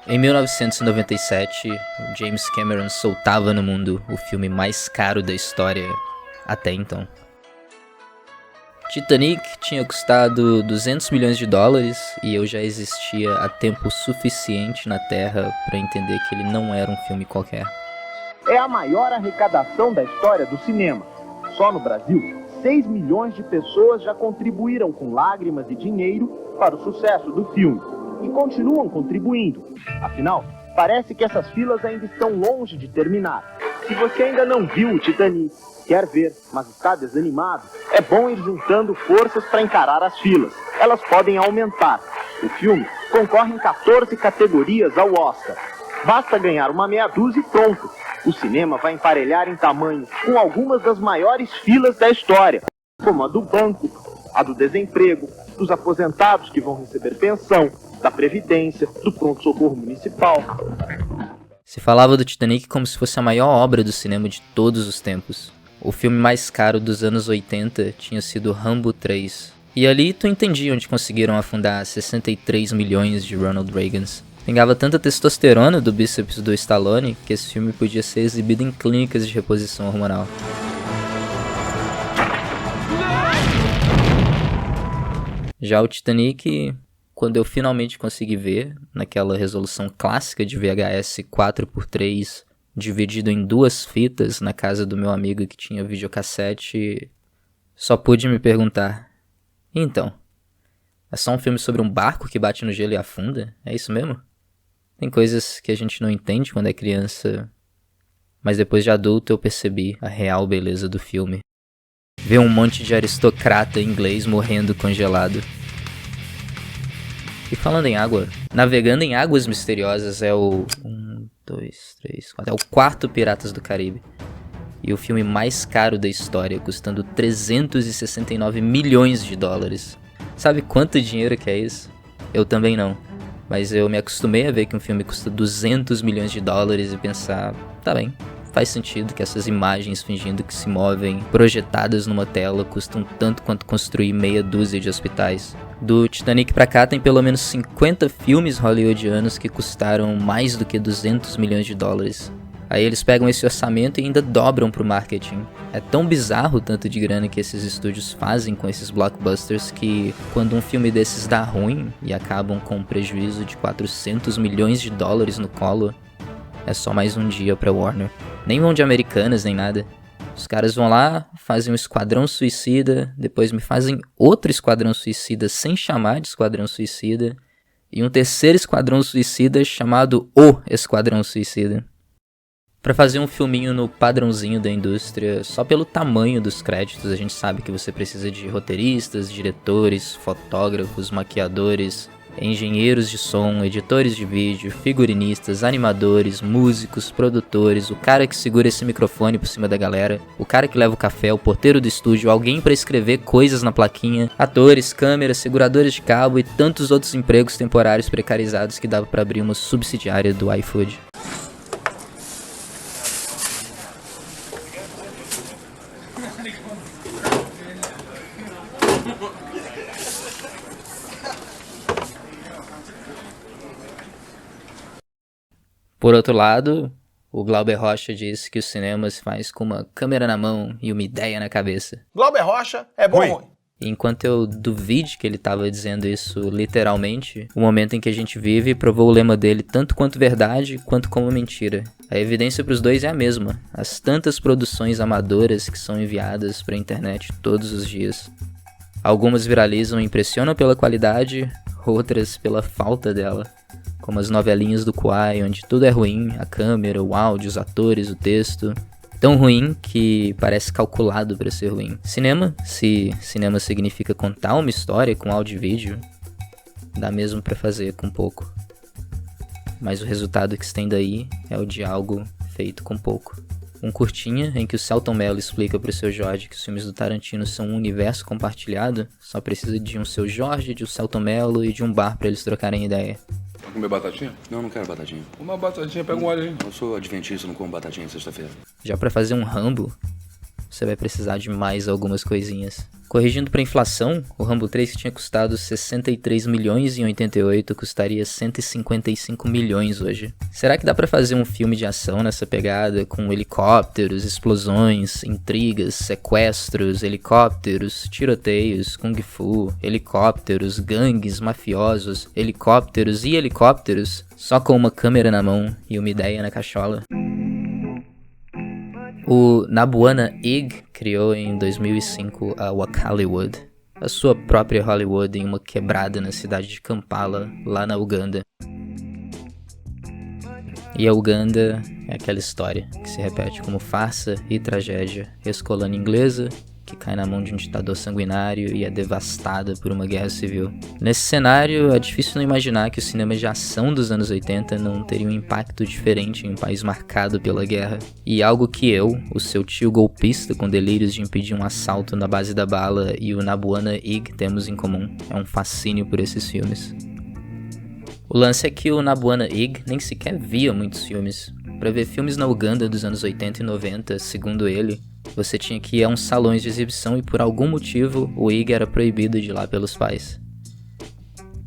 Em 1997, o James Cameron soltava no mundo o filme mais caro da história até então. Titanic tinha custado 200 milhões de dólares e eu já existia há tempo suficiente na Terra para entender que ele não era um filme qualquer. É a maior arrecadação da história do cinema. Só no Brasil, 6 milhões de pessoas já contribuíram com lágrimas e dinheiro para o sucesso do filme. E continuam contribuindo. Afinal, parece que essas filas ainda estão longe de terminar. Se você ainda não viu o Titanic, quer ver, mas está desanimado, é bom ir juntando forças para encarar as filas. Elas podem aumentar. O filme concorre em 14 categorias ao Oscar. Basta ganhar uma meia dúzia e pronto. O cinema vai emparelhar em tamanho com algumas das maiores filas da história, como a do banco, a do desemprego, dos aposentados que vão receber pensão, da Previdência, do pronto-socorro municipal. Se falava do Titanic como se fosse a maior obra do cinema de todos os tempos. O filme mais caro dos anos 80 tinha sido Rambo 3. E ali tu entendia onde conseguiram afundar 63 milhões de Ronald Reagans. Pingava tanta testosterona do bíceps do Stallone que esse filme podia ser exibido em clínicas de reposição hormonal. Já o Titanic, quando eu finalmente consegui ver, naquela resolução clássica de VHS 4x3, dividido em 2 fitas na casa do meu amigo que tinha videocassete, só pude me perguntar, então, é só um filme sobre um barco que bate no gelo e afunda? É isso mesmo? Tem coisas que a gente não entende quando é criança, mas depois de adulto eu percebi a real beleza do filme. Ver um monte de aristocrata inglês morrendo congelado. E falando em água, Navegando em Águas Misteriosas é o 4º Piratas do Caribe. E o filme mais caro da história, custando 369 milhões de dólares. Sabe quanto dinheiro que é isso? Eu também não. Mas eu me acostumei a ver que um filme custa 200 milhões de dólares e pensar, tá bem, faz sentido que essas imagens fingindo que se movem, projetadas numa tela, custam tanto quanto construir meia dúzia de hospitais. Do Titanic pra cá tem pelo menos 50 filmes hollywoodianos que custaram mais do que 200 milhões de dólares. Aí eles pegam esse orçamento e ainda dobram pro marketing. É tão bizarro o tanto de grana que esses estúdios fazem com esses blockbusters que quando um filme desses dá ruim e acabam com um prejuízo de 400 milhões de dólares no colo, é só mais um dia pra Warner. Nem vão de Americanas nem nada. Os caras vão lá, fazem um Esquadrão Suicida, depois me fazem outro Esquadrão Suicida sem chamar de Esquadrão Suicida, e um terceiro Esquadrão Suicida chamado O Esquadrão Suicida. Pra fazer um filminho no padrãozinho da indústria, só pelo tamanho dos créditos, a gente sabe que você precisa de roteiristas, diretores, fotógrafos, maquiadores, engenheiros de som, editores de vídeo, figurinistas, animadores, músicos, produtores, o cara que segura esse microfone por cima da galera, o cara que leva o café, o porteiro do estúdio, alguém pra escrever coisas na plaquinha, atores, câmeras, seguradores de cabo e tantos outros empregos temporários precarizados que dava pra abrir uma subsidiária do iFood. Por outro lado, o Glauber Rocha disse que o cinema se faz com uma câmera na mão e uma ideia na cabeça. Glauber Rocha é bom ou ruim? Enquanto eu duvide que ele estava dizendo isso literalmente, o momento em que a gente vive provou o lema dele tanto quanto verdade quanto como mentira. A evidência para os dois é a mesma, as tantas produções amadoras que são enviadas para a internet todos os dias. Algumas viralizam e impressionam pela qualidade, outras pela falta dela. Como as novelinhas do Quai, onde tudo é ruim, a câmera, o áudio, os atores, o texto. Tão ruim que parece calculado para ser ruim. Cinema, se cinema significa contar uma história com áudio e vídeo, dá mesmo para fazer com pouco. Mas o resultado que se tem daí é o de algo feito com pouco. Um curtinha em que o Selton Mello explica pro seu Jorge que os filmes do Tarantino são um universo compartilhado, só precisa de um seu Jorge, de um Selton Mello e de um bar para eles trocarem ideia. Vai comer batatinha? Não, não quero batatinha. Uma batatinha, pega um olho aí. Eu sou adventista, não como batatinha sexta-feira. Já pra fazer um Rambo, você vai precisar de mais algumas coisinhas. Corrigindo para inflação, o Rambo 3 que tinha custado 63 milhões em 88 custaria 155 milhões hoje. Será que dá para fazer um filme de ação nessa pegada com helicópteros, explosões, intrigas, sequestros, helicópteros, tiroteios, kung fu, helicópteros, gangues, mafiosos, helicópteros e helicópteros, só com uma câmera na mão e uma ideia na cachola? O Nabuana Ig criou em 2005 a Wakaliwood, a sua própria Hollywood em uma quebrada na cidade de Kampala, lá na Uganda. E a Uganda é aquela história que se repete como farsa e tragédia, ex-colônia inglesa que cai na mão de um ditador sanguinário e é devastada por uma guerra civil. Nesse cenário, é difícil não imaginar que o cinema de ação dos anos 80 não teria um impacto diferente em um país marcado pela guerra. E algo que eu, o seu tio golpista com delírios de impedir um assalto na base da bala, e o Nabuana Ig temos em comum, é um fascínio por esses filmes. O lance é que o Nabuana Ig nem sequer via muitos filmes. Para ver filmes na Uganda dos anos 80 e 90, segundo ele, você tinha que ir a uns salões de exibição e por algum motivo o Ig era proibido de ir lá pelos pais.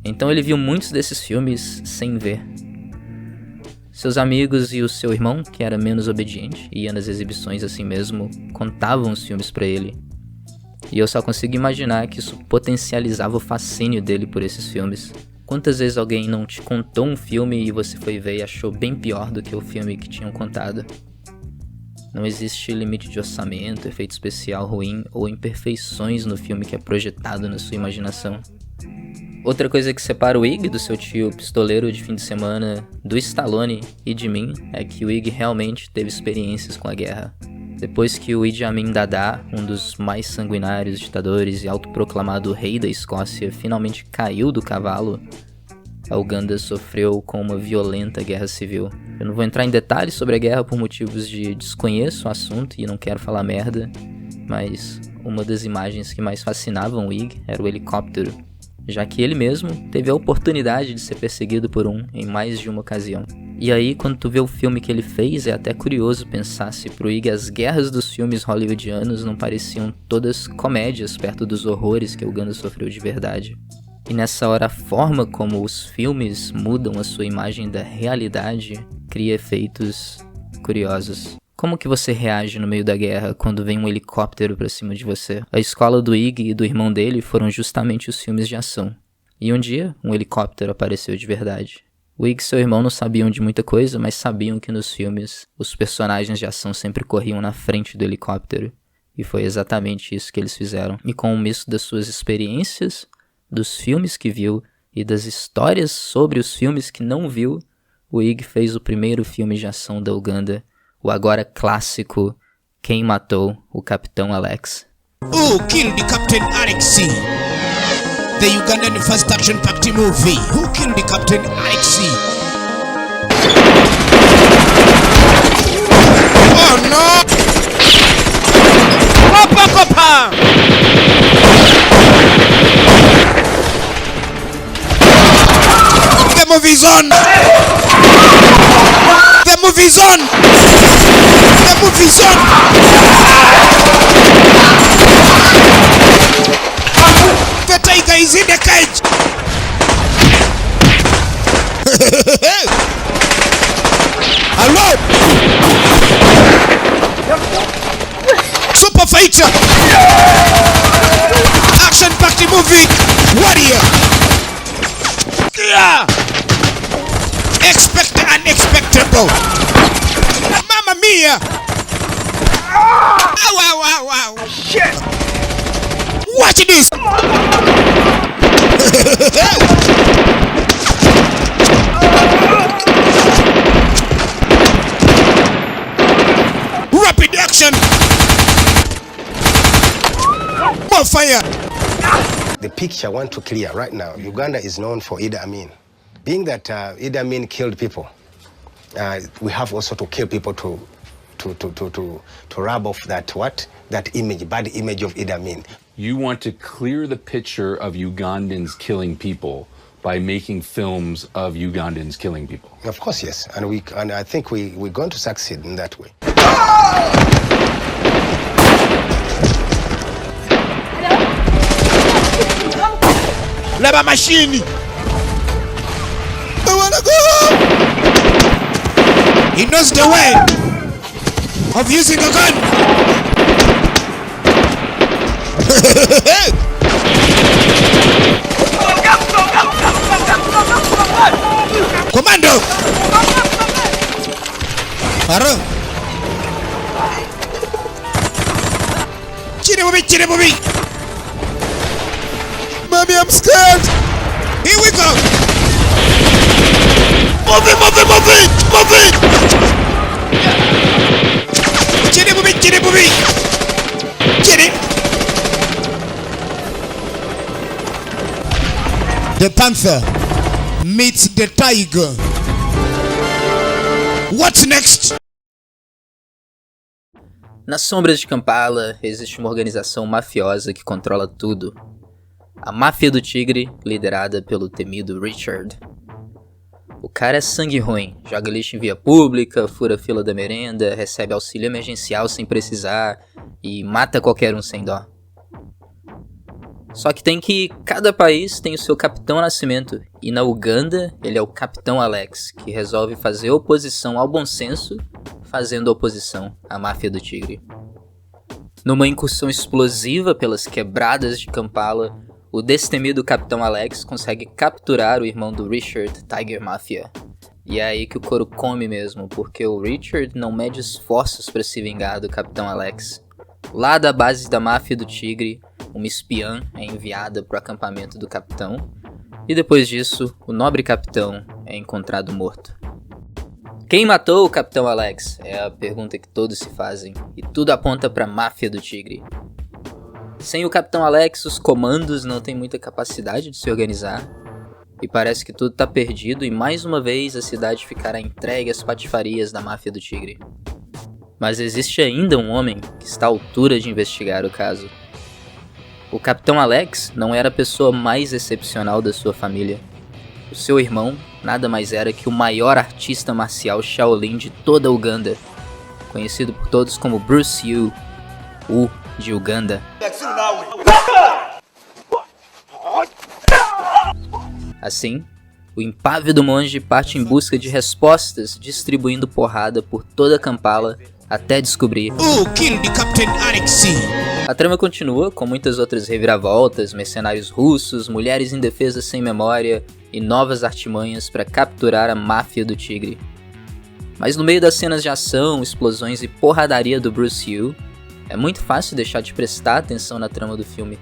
Então ele viu muitos desses filmes sem ver. Seus amigos e o seu irmão, que era menos obediente e ia nas exibições assim mesmo, contavam os filmes pra ele. E eu só consigo imaginar que isso potencializava o fascínio dele por esses filmes. Quantas vezes alguém não te contou um filme e você foi ver e achou bem pior do que o filme que tinham contado? Não existe limite de orçamento, efeito especial ruim ou imperfeições no filme que é projetado na sua imaginação. Outra coisa que separa o Ig do seu tio pistoleiro de fim de semana, do Stallone e de mim, é que o Ig realmente teve experiências com a guerra. Depois que o Idi Amin Dada, um dos mais sanguinários ditadores e autoproclamado rei da Escócia, finalmente caiu do cavalo, a Uganda sofreu com uma violenta guerra civil. Eu não vou entrar em detalhes sobre a guerra por motivos de desconheço o assunto e não quero falar merda, mas uma das imagens que mais fascinavam o Ig era o helicóptero, já que ele mesmo teve a oportunidade de ser perseguido por um em mais de uma ocasião. E aí, quando tu vê o filme que ele fez, é até curioso pensar se pro Ig as guerras dos filmes hollywoodianos não pareciam todas comédias perto dos horrores que a Uganda sofreu de verdade. E nessa hora, a forma como os filmes mudam a sua imagem da realidade cria efeitos curiosos. Como que você reage no meio da guerra quando vem um helicóptero pra cima de você? A escola do Ig e do irmão dele foram justamente os filmes de ação. E um dia, um helicóptero apareceu de verdade. O Ig e seu irmão não sabiam de muita coisa, mas sabiam que nos filmes, os personagens de ação sempre corriam na frente do helicóptero. E foi exatamente isso que eles fizeram. E com um misto das suas experiências, dos filmes que viu e das histórias sobre os filmes que não viu, o Ig fez o primeiro filme de ação da Uganda, o agora clássico Quem Matou o Capitão Alex. Who killed the Captain Alexei? The Ugandan first action-packed movie. Who killed the Captain Alexei? Oh no! Copa, copa! The movie's on! The movie's on! The movie's on! The tiger is in the cage! Hello! Super fighter! Action-packed movie! Warrior! Yeah! Expect the unexpectable! Mamma mia! Ow, ow, ow, ow! Shit! Watch this! Rapid action! More fire! The picture I want to clear right now, Uganda is known for Idi Amin. Being that Idi Amin killed people, we have also to kill people to rub off that image, bad image of Idi Amin. You want to clear the picture of Ugandans killing people by making films of Ugandans killing people. Of course, yes, and I think we're going to succeed in that way. Laba machine. I wanna go. He knows the way of using a gun. Commando. Paro. Chire bobby. Mommy, I'm scared. Here we go. Move it. Chire bobby. The panther meets the tiger. What's next? Nas sombras de Kampala existe uma organização mafiosa que controla tudo. A Máfia do Tigre, liderada pelo temido Richard. O cara é sangue ruim, joga lixo em via pública, fura fila da merenda, recebe auxílio emergencial sem precisar e mata qualquer um sem dó. Só que cada país tem o seu Capitão Nascimento, e na Uganda ele é o Capitão Alex, que resolve fazer oposição ao bom senso, fazendo oposição à Máfia do Tigre. Numa incursão explosiva pelas quebradas de Kampala, o destemido Capitão Alex consegue capturar o irmão do Richard, Tiger Mafia. E é aí que o couro come mesmo, porque o Richard não mede esforços para se vingar do Capitão Alex. Lá da base da Máfia do Tigre, uma espiã é enviada para o acampamento do capitão, e depois disso, o nobre capitão é encontrado morto. Quem matou o Capitão Alex? É a pergunta que todos se fazem, e tudo aponta para a Máfia do Tigre. Sem o Capitão Alex, os comandos não têm muita capacidade de se organizar, e parece que tudo tá perdido e mais uma vez a cidade ficará entregue às patifarias da Máfia do Tigre. Mas existe ainda um homem que está à altura de investigar o caso. O Capitão Alex não era a pessoa mais excepcional da sua família. O seu irmão nada mais era que o maior artista marcial Shaolin de toda a Uganda, conhecido por todos como Bruce Yu, o de Uganda. Assim, o impávido monge parte em busca de respostas, distribuindo porrada por toda Kampala até descobrir. Kill the Captain Alex. A trama continua com muitas outras reviravoltas, mercenários russos, mulheres indefesas sem memória e novas artimanhas para capturar a Máfia do Tigre. Mas no meio das cenas de ação, explosões e porradaria do Bruce Yu, é muito fácil deixar de prestar atenção na trama do filme,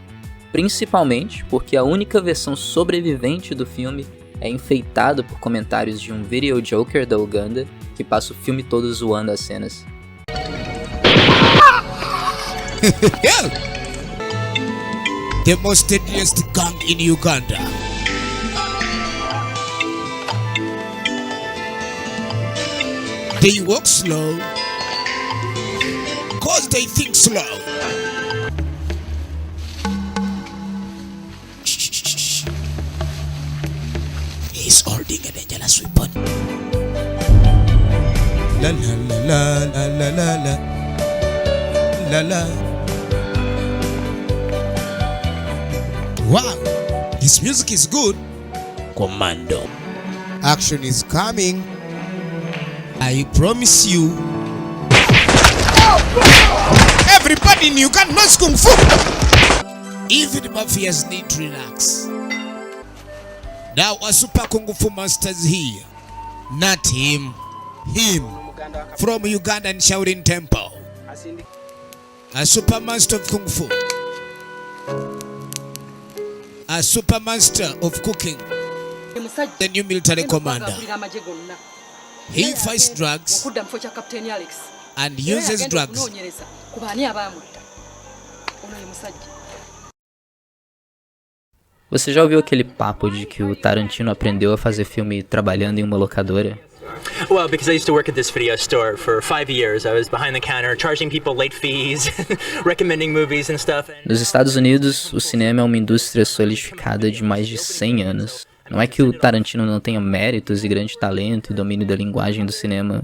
principalmente porque a única versão sobrevivente do filme é enfeitada por comentários de um video joker da Uganda que passa o filme todo zoando as cenas. The most deadliest gang in Uganda. They walk slow, cause they think slow. Shh. He's holding a dangerous weapon. La la la la la la la la la. Wow, this music is good. Commando. Action is coming. I promise you. Everybody in Uganda knows Kung Fu. Even the mafias need to relax. Now a super Kung Fu master's here. Not him. Him. From Uganda and Shaolin Temple. A super master of Kung Fu. A super master of cooking. The new military commander. He fights drugs and uses drugs. Você já ouviu aquele papo de que o Tarantino aprendeu a fazer filme trabalhando em uma locadora? Well, because I used to work at this video store for 5 years. I was behind the counter, charging people late fees, recommending movies and stuff. Nos Estados Unidos, o cinema é uma indústria solidificada de mais de 100 anos. Não é que o Tarantino não tenha méritos e grande talento e domínio da linguagem do cinema,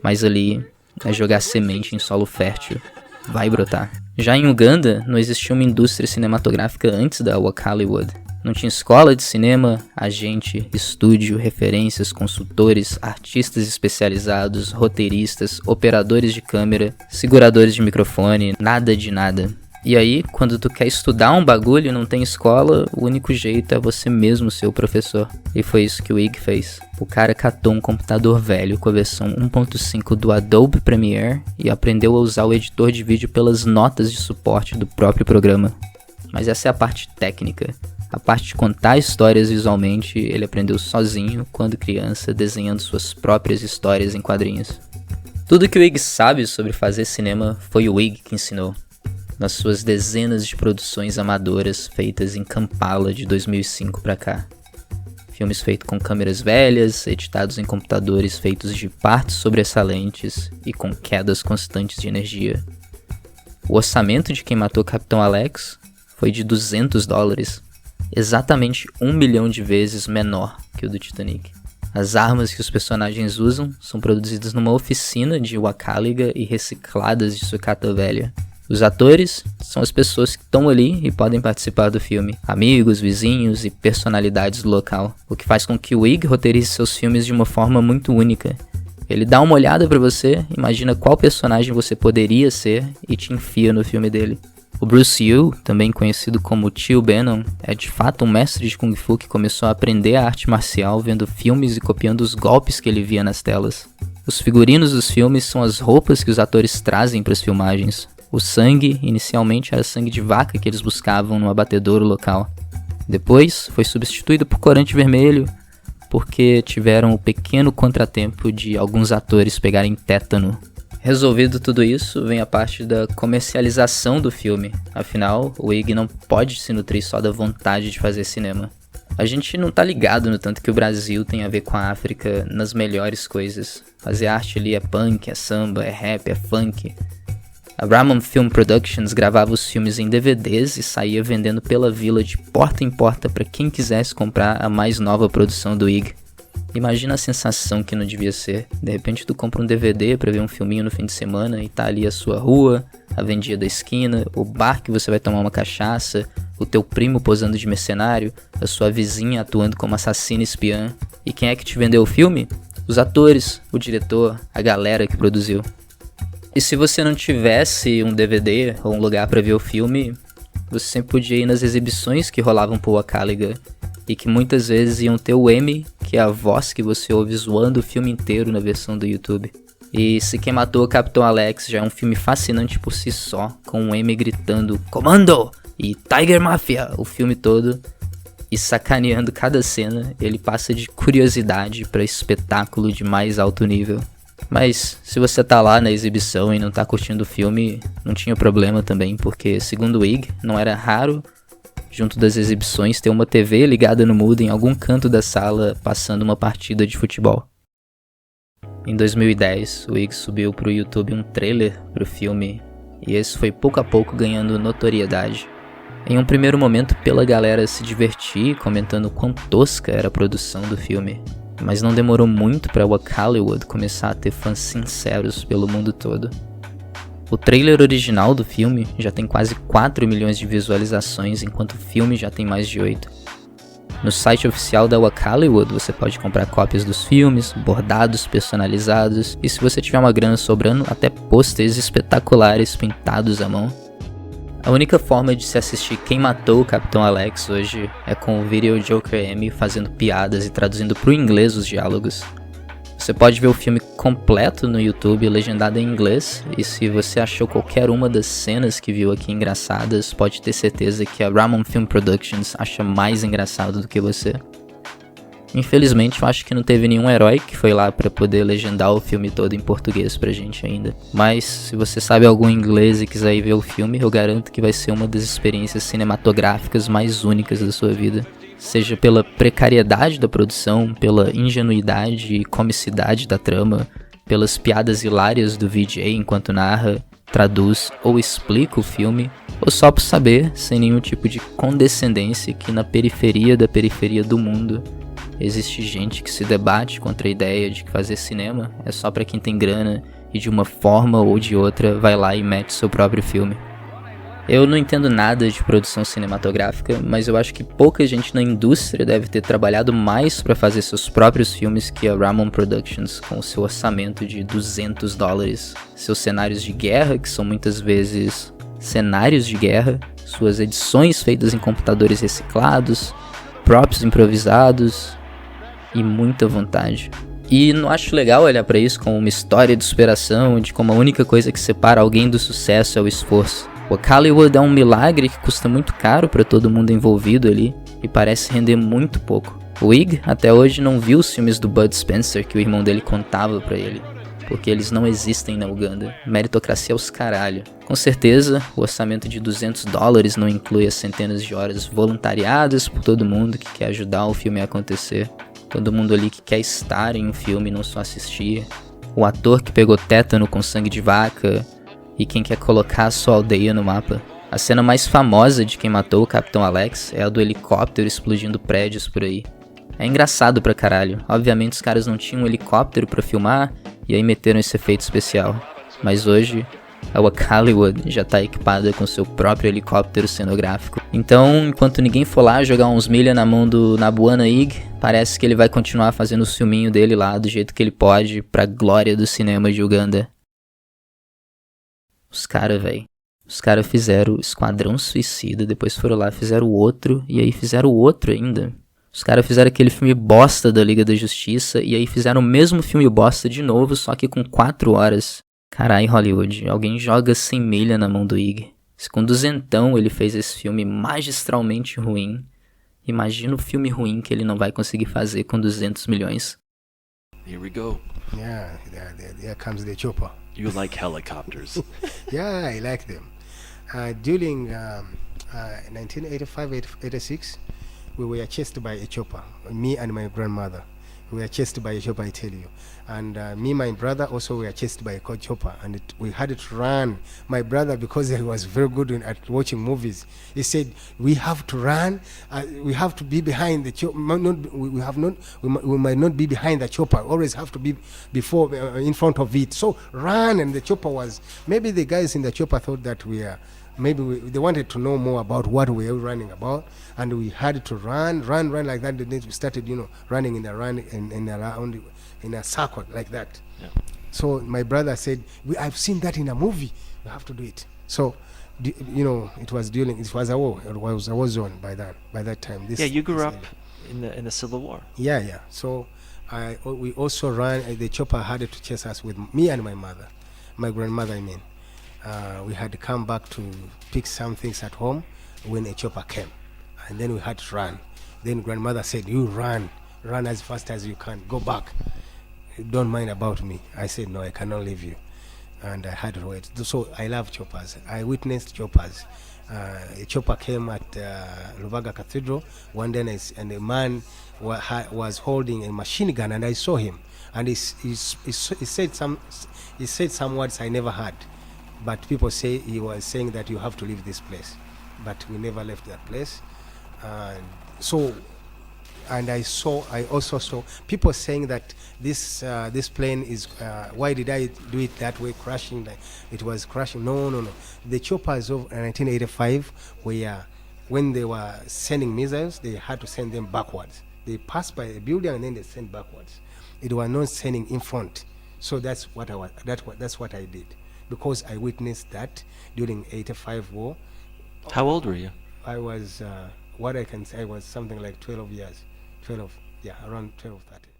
mas ali é jogar semente em solo fértil. Vai brotar. Já em Uganda, não existia uma indústria cinematográfica antes da Wock Hollywood. Não tinha escola de cinema, agente, estúdio, referências, consultores, artistas especializados, roteiristas, operadores de câmera, seguradores de microfone, nada de nada. E aí, quando tu quer estudar um bagulho e não tem escola, o único jeito é você mesmo ser o professor. E foi isso que o Ig fez. O cara catou um computador velho com a versão 1.5 do Adobe Premiere e aprendeu a usar o editor de vídeo pelas notas de suporte do próprio programa. Mas essa é a parte técnica. A parte de contar histórias visualmente, ele aprendeu sozinho, quando criança, desenhando suas próprias histórias em quadrinhos. Tudo que o Ig sabe sobre fazer cinema foi o Ig que ensinou. Nas suas dezenas de produções amadoras feitas em Kampala de 2005 pra cá. Filmes feitos com câmeras velhas, editados em computadores feitos de partes sobressalentes e com quedas constantes de energia. O orçamento de Quem Matou Capitão Alex foi de $200, exatamente 1 milhão de vezes menor que o do Titanic. As armas que os personagens usam são produzidas numa oficina de Wakaliga e recicladas de sucata velha. Os atores são as pessoas que estão ali e podem participar do filme. Amigos, vizinhos e personalidades do local. O que faz com que o Ig roteirize seus filmes de uma forma muito única. Ele dá uma olhada pra você, imagina qual personagem você poderia ser e te enfia no filme dele. O Bruce Yu, também conhecido como Tio Bannon, é de fato um mestre de Kung Fu que começou a aprender a arte marcial vendo filmes e copiando os golpes que ele via nas telas. Os figurinos dos filmes são as roupas que os atores trazem para as filmagens. O sangue, inicialmente, era sangue de vaca que eles buscavam no abatedouro local. Depois, foi substituído por corante vermelho, porque tiveram o pequeno contratempo de alguns atores pegarem tétano. Resolvido tudo isso, vem a parte da comercialização do filme. Afinal, o Ig não pode se nutrir só da vontade de fazer cinema. A gente não tá ligado no tanto que o Brasil tem a ver com a África nas melhores coisas. Fazer arte ali é punk, é samba, é rap, é funk. A Ramon Film Productions gravava os filmes em DVDs e saía vendendo pela vila de porta em porta para quem quisesse comprar a mais nova produção do Ig. Imagina a sensação que não devia ser. De repente tu compra um DVD pra ver um filminho no fim de semana e tá ali a sua rua, a vendinha da esquina, o bar que você vai tomar uma cachaça, o teu primo posando de mercenário, a sua vizinha atuando como assassina espiã. E quem é que te vendeu o filme? Os atores, o diretor, a galera que produziu. E se você não tivesse um DVD ou um lugar pra ver o filme, você sempre podia ir nas exibições que rolavam por Wakaliga e que muitas vezes iam ter o M, que é a voz que você ouve zoando o filme inteiro na versão do YouTube. E se Quem Matou o Capitão Alex já é um filme fascinante por si só, com o M gritando Comando! E Tiger Mafia! O filme todo, e sacaneando cada cena, ele passa de curiosidade pra espetáculo de mais alto nível. Mas se você tá lá na exibição e não tá curtindo o filme, não tinha problema também, porque segundo o Ig, não era raro, junto das exibições, ter uma TV ligada no mudo em algum canto da sala passando uma partida de futebol. Em 2010, o Ig subiu pro YouTube um trailer pro filme, e esse foi pouco a pouco ganhando notoriedade. Em um primeiro momento pela galera se divertir, comentando quão tosca era a produção do filme. Mas não demorou muito para Wakaliwood começar a ter fãs sinceros pelo mundo todo. O trailer original do filme já tem quase 4 milhões de visualizações, enquanto o filme já tem mais de 8. No site oficial da Wakaliwood você pode comprar cópias dos filmes, bordados personalizados e, se você tiver uma grana sobrando, até pôsteres espetaculares pintados à mão. A única forma de se assistir Quem Matou o Capitão Alex hoje é com o Video Joker M fazendo piadas e traduzindo pro inglês os diálogos. Você pode ver o filme completo no YouTube, legendado em inglês, e se você achou qualquer uma das cenas que viu aqui engraçadas, pode ter certeza que a Ramon Film Productions acha mais engraçado do que você. Infelizmente, eu acho que não teve nenhum herói que foi lá pra poder legendar o filme todo em português pra gente ainda. Mas, se você sabe algum inglês e quiser ir ver o filme, eu garanto que vai ser uma das experiências cinematográficas mais únicas da sua vida. Seja pela precariedade da produção, pela ingenuidade e comicidade da trama, pelas piadas hilárias do VJ enquanto narra, traduz ou explica o filme, ou só por saber, sem nenhum tipo de condescendência, que na periferia da periferia do mundo existe gente que se debate contra a ideia de que fazer cinema é só pra quem tem grana e de uma forma ou de outra vai lá e mete seu próprio filme. Eu não entendo nada de produção cinematográfica, mas eu acho que pouca gente na indústria deve ter trabalhado mais para fazer seus próprios filmes que a Ramon Productions, com seu orçamento de $200, seus cenários de guerra, que são muitas vezes cenários de guerra, suas edições feitas em computadores reciclados, props improvisados e muita vontade. E não acho legal olhar pra isso como uma história de superação, de como a única coisa que separa alguém do sucesso é o esforço. O Hollywood é um milagre que custa muito caro pra todo mundo envolvido ali e parece render muito pouco. O Ig até hoje não viu os filmes do Bud Spencer que o irmão dele contava pra ele, porque eles não existem na Uganda. Meritocracia é os caralho. Com certeza, o orçamento de $200 não inclui as centenas de horas voluntariadas por todo mundo que quer ajudar o filme a acontecer. Todo mundo ali que quer estar em um filme e não só assistir. O ator que pegou tétano com sangue de vaca e quem quer colocar a sua aldeia no mapa. A cena mais famosa de quem matou o Capitão Alex é a do helicóptero explodindo prédios por aí. É engraçado pra caralho. Obviamente os caras não tinham um helicóptero pra filmar e aí meteram esse efeito especial. Mas hoje, a Hollywood já tá equipada com seu próprio helicóptero cenográfico. Então, enquanto ninguém for lá jogar uns milha na mão do Nabuana Ig, parece que ele vai continuar fazendo o filminho dele lá do jeito que ele pode, pra glória do cinema de Uganda. Os caras fizeram Esquadrão Suicida, depois foram lá, fizeram outro, e aí fizeram outro ainda. Os caras fizeram aquele filme bosta da Liga da Justiça, e aí fizeram o mesmo filme bosta de novo, só que com 4 horas. Carai, Hollywood, alguém joga 100 milha na mão do Ig. Se com duzentão ele fez esse filme magistralmente ruim, imagina o filme ruim que ele não vai conseguir fazer com 200 milhões. Here we go. Yeah, there comes the chopper. You like helicopters. Yeah, I like them. During 1985-86, we were chased by a chopper, me and my grandmother. We were chased by a chopper, I tell you. And me and my brother also were chased by a chopper. And we had to run. My brother, because he was very good at watching movies, he said, we have to run. We have to be behind the chopper. We might not be behind the chopper. Always have to be before, in front of it. So run. And the chopper was, maybe the guys in the chopper thought that they wanted to know more about what we were running about, and we had to run like that. And then we started, running in a circle like that. Yeah. So my brother said, "I've seen that in a movie. We have to do it." So, it was a war. It was a war zone by that time. You grew up in the Civil War. Yeah. So we also ran. The chopper had to chase us with me and my grandmother. I mean. We had to come back to pick some things at home when a chopper came, and then we had to run. Then grandmother said, "You run as fast as you can. Go back. Don't mind about me." I said, "No, I cannot leave you," and I had to wait. So I love choppers. I witnessed choppers. A chopper came at Lubaga Cathedral one day, and a man was holding a machine gun, and I saw him, and he said some words I never heard. But people say he was saying that you have to leave this place. But we never left that place. I also saw people saying that this plane is, why did I do it that way, crashing? Like it was crashing. No. The choppers of 1985 were, when they were sending missiles, they had to send them backwards. They passed by a building and then they sent backwards. It was not sending in front. So that's what I did. Because I witnessed that during 85 war. How old were you? I was, what I can say, I was something like 12 years. 12, around 12, 13.